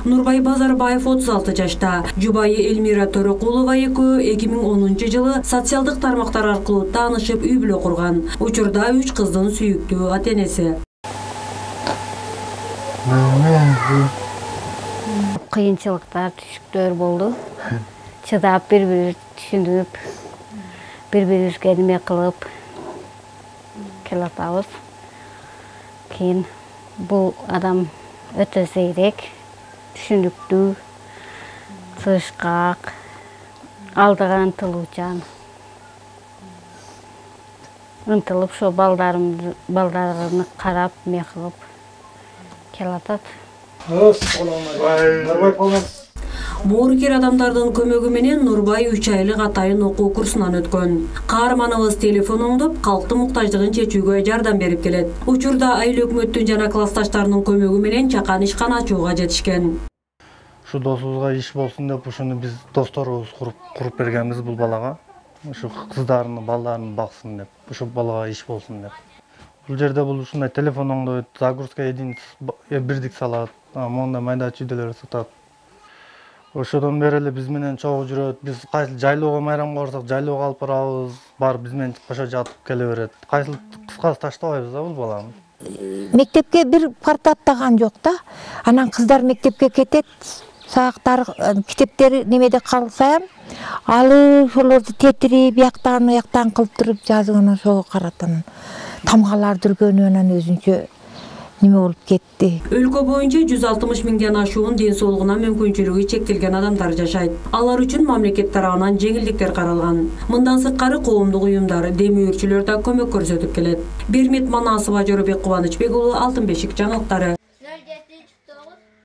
Нурбай Базарбаев 36 жашта. Жубайы Эльмира Төрөкулова экөө 2010-жылы социалдык тармактар аркылуу таанышып үй бүлө курган. Учурда 3 кыздын сүйүктүү ата-энеси. Кыйынчылыктар, түшүктөр болду. Чыдап бири-бири түшүнүп, бири-бирибизге неме кылып келатабыз. Кийин бул адам өтө зейрек, түшүнүктүү, тырышкак, алдыга ынтылуучан. Ынтылып, шо балдарыны карап, эме кылып келатат. Боорукер адамдардын көмөгү менен Нурбай 3 айлык атайын окуу курсунан өткөн. Каарманыбыз телефон оңдоп, калктын муктаждыгын чечүүгө жардам берип келет. Учурда айыл өкмөттүн жана классташтарынын көмөгү менен чакан ишкана ачууга жетишкен. Ушу досубузга иш болсун деп ушуну биз досторубуз куруп бергенбиз бул балага. Ушу кыздарын, балдарын баксын деп, ушу балага иш болсун деп. Бул жерде бул ушундай телефон оңдойт, загрузка бирдик салат, мондай майда чүйдөлөр сатат. Ошодон бери эле биз менен чогуу жүрөт. Биз кайсы жайлоого майрамга барсак, жайлоого алып барабыз. Барып биз менен кошо жатып келе берет. Кайсыл кыскасы таштабайбыз да бул баланы. Мектепке бир парта аттаган жок да. Анан кыздар мектепке кетет. Саактар китептери немеде калса, алып ошолорду тетирип, бияктан кылып туруп жазган ошого каратан. Тамгалар дүргөнү анан өзүнчө неме болуп кетти. Өлкө боюнча 160 миңден ашуун ден соолугуна мүмкүнчүлүгү чектелген адамдар жашайт. Алар үчүн мамлекет тарабынан жеңилдиктер каралган. Мындан сырткары коомдук уюмдар, демиурчулар да көмөк көрсөтүп келет. Бермет Манасова, Жорубек Кубанычбек уулу, Алтын бешик жаңылыктары.